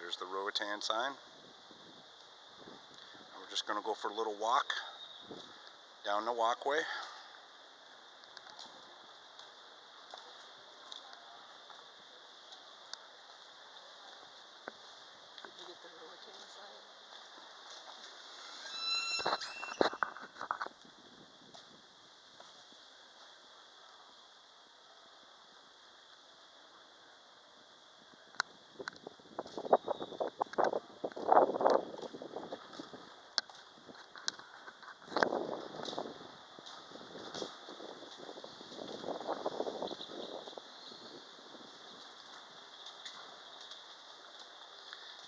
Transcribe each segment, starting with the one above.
There's the Roatan sign. And we're just going to go for a little walk down the walkway. Did you get the Roatan sign?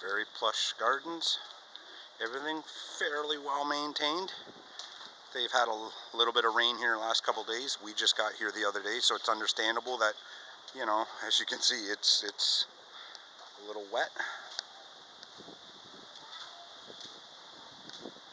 Very plush gardens. Everything fairly well maintained. They've had a little bit of rain here the last couple days. We just got here the other day, so it's understandable that, you know, as you can see, it's a little wet.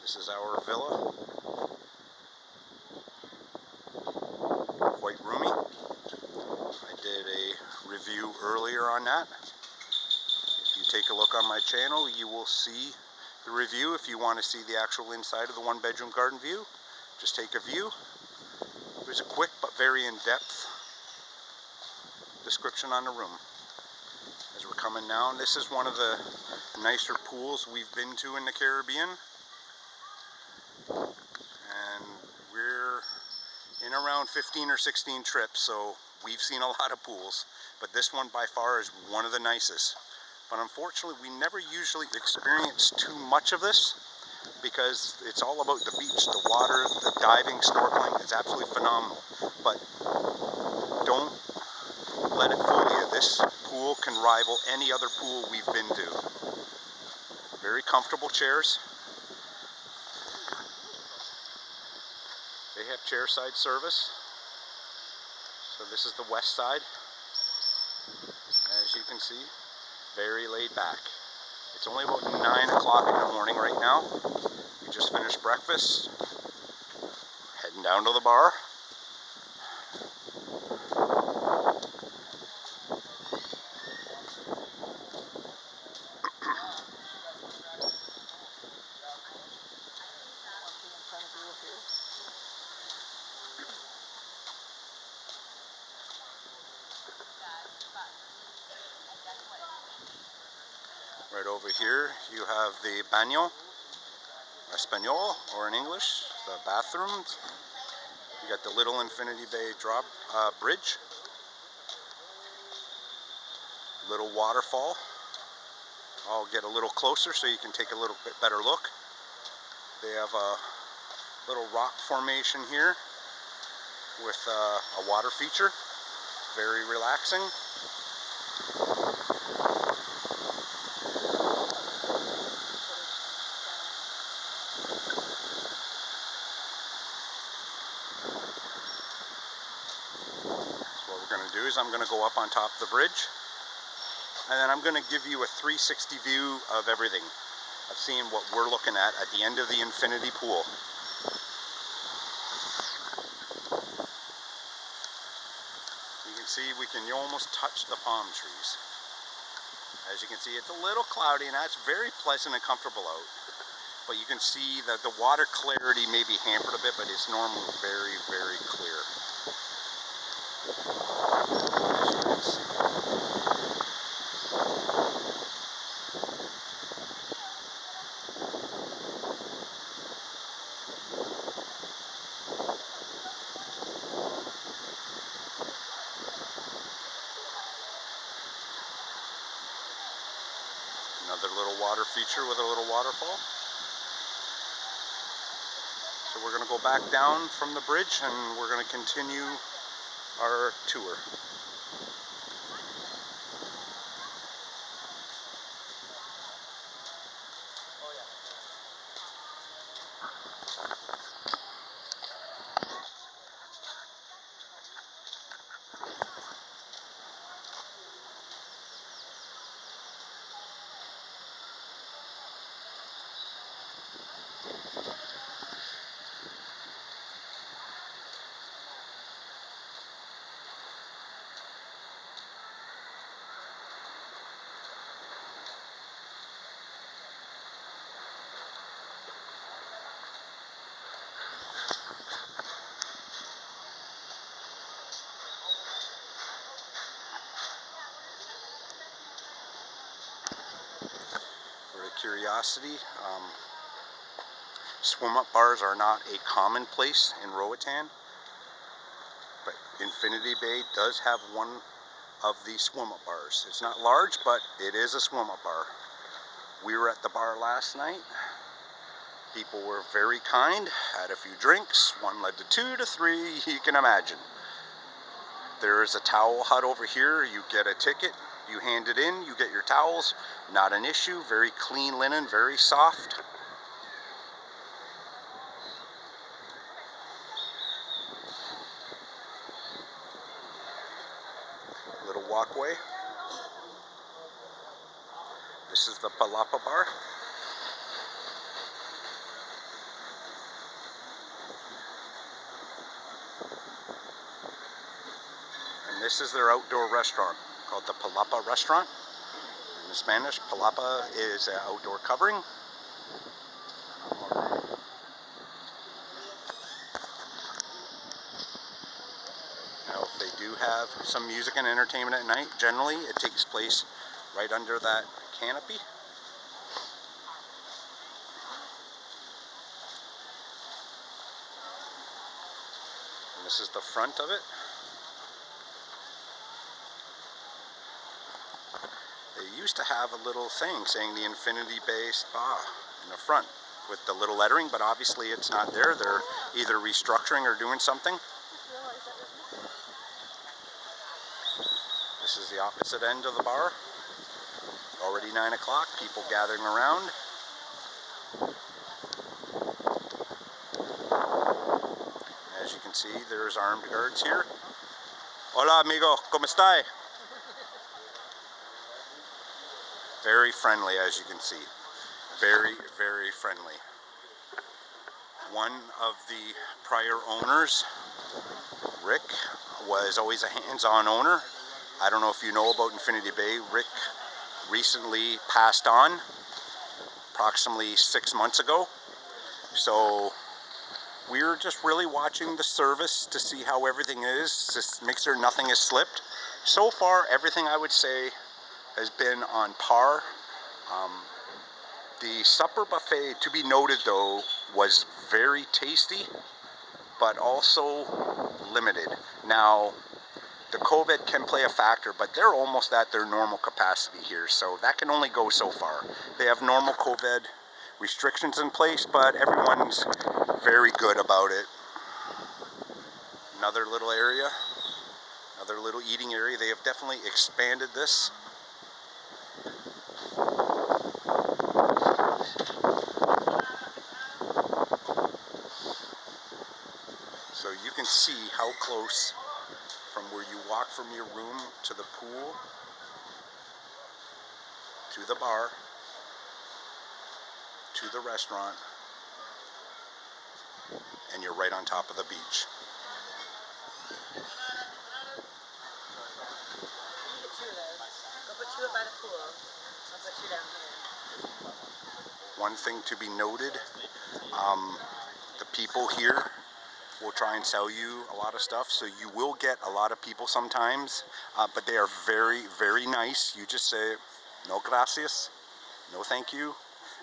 This is our villa. Quite roomy. I did a review earlier on that. If you take a look on my channel, you will see the review. If you want to see the actual inside of the one-bedroom garden view, just take a view. There's a quick but very in-depth description on the room. As we're coming down, this is one of the nicer pools we've been to in the Caribbean. And we're in around 15 or 16 trips, so we've seen a lot of pools. But this one by far is one of the nicest. But unfortunately, we never usually experience too much of this because it's all about the beach, the water, the diving, snorkeling. It's absolutely phenomenal. But don't let it fool you. This pool can rival any other pool we've been to. Very comfortable chairs. They have chairside service. So this is the west side. As you can see, very laid back. It's only about 9 o'clock in the morning right now. We just finished breakfast. Heading down to the bar. Right over here you have the baño, Espanol, or in English, the bathrooms. You got the little Infinity Bay drop bridge. Little waterfall. I'll get a little closer so you can take a little bit better look. They have a little rock formation here with a water feature. Very relaxing. What we're going to do is I'm going to go up on top of the bridge, and then I'm going to give you a 360 view of everything, of seeing what we're looking at the end of the infinity pool. You can see we can almost touch the palm trees. As you can see, it's a little cloudy, and that's very pleasant and comfortable out. But you can see that the water clarity may be hampered a bit, but it's normally very, very clear. As you can see. Another little water feature with a little waterfall. So we're going to go back down from the bridge and we're going to continue our tour. curiosity, swim-up bars are not a commonplace in Roatan, but Infinity Bay does have one of these swim-up bars. It's not large, but it is a swim-up bar. We were at the bar last night. People were very kind, had a few drinks. One led to 2 to 3, you can imagine. There is a towel hut over here. You get a ticket, you hand it in, you get your towels. Not an issue, very clean linen, very soft. Little walkway. This is the Palapa bar. And this is their outdoor restaurant called the Palapa restaurant. In Spanish, Palapa is an outdoor covering. Now, they do have some music and entertainment at night. Generally, it takes place right under that canopy. And this is the front of it. They used to have a little thing saying the Infinity Bay Spa in the front with the little lettering, but obviously it's not there. They're either restructuring or doing something. This is the opposite end of the bar. Already 9 o'clock, people gathering around. As you can see, there's armed guards here. Hola amigo, ¿cómo está? Very friendly, as you can see. Very, very friendly. One of the prior owners, Rick, was always a hands-on owner. I don't know if you know about Infinity Bay. Rick recently passed on approximately 6 months ago. So we're just really watching the service to see how everything is, just make sure nothing has slipped. So far, everything I would say has been on par. The supper buffet, to be noted though, was very tasty, but also limited. Now, the COVID can play a factor, but they're almost at their normal capacity here, so that can only go so far. They have normal COVID restrictions in place, but everyone's very good about it. Another little area, another little eating area. They have definitely expanded this. So you can see how close from where you walk from your room to the pool, to the bar, to the restaurant, and you're right on top of the beach. One thing to be noted, the people here will try and sell you a lot of stuff, so you will get a lot of people sometimes, but they are very, very nice. You just say, no gracias, no thank you,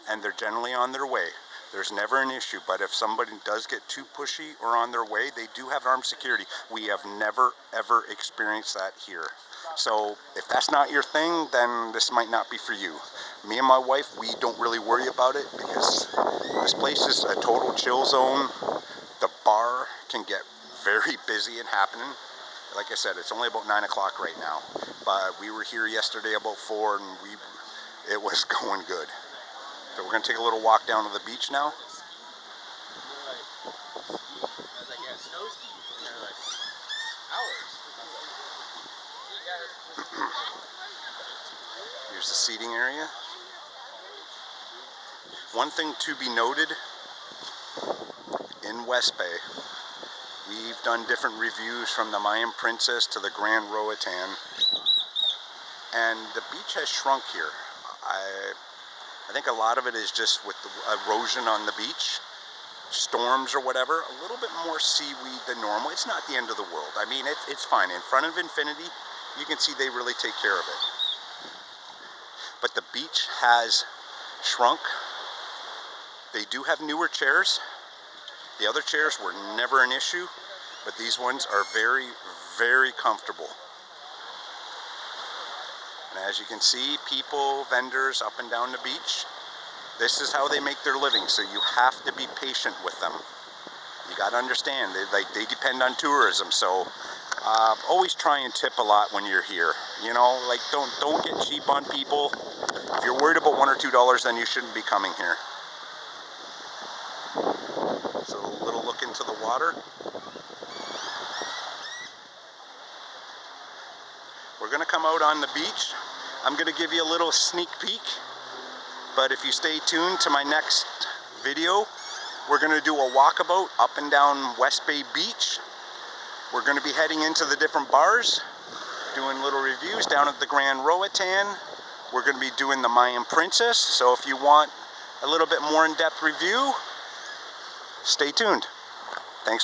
and they're generally on their way. There's never an issue, but if somebody does get too pushy or on their way, they do have armed security. We have never, ever experienced that here. So if that's not your thing, then this might not be for you. Me and my wife, we don't really worry about it because this place is a total chill zone. The bar can get very busy and happening. Like I said, it's only about 9 o'clock right now, but we were here yesterday about 4 and it was going good. So we're going to take a little walk down to the beach now. Here's the seating area. One thing to be noted, in West Bay, we've done different reviews from the Mayan Princess to the Grand Roatan, and the beach has shrunk here. I think a lot of it is just with the erosion on the beach, storms or whatever, a little bit more seaweed than normal. It's not the end of the world. I mean, it's fine. In front of Infinity, you can see they really take care of it. But the beach has shrunk. They do have newer chairs. The other chairs were never an issue, but these ones are very, very comfortable. And as you can see, people, vendors up and down the beach, this is how they make their living, so you have to be patient with them. You got to understand, they depend on tourism, so always try and tip a lot when you're here. You know, like don't get cheap on people. If you're worried about $1 or $2, then you shouldn't be coming here. So a little look into the water. We're going to come out on the beach. I'm going to give you a little sneak peek, but if you stay tuned to my next video, we're going to do a walkabout up and down West Bay Beach. We're going to be heading into the different bars, doing little reviews down at the Grand Roatan. We're going to be doing the Mayan Princess, so if you want a little bit more in-depth review, stay tuned. Thanks for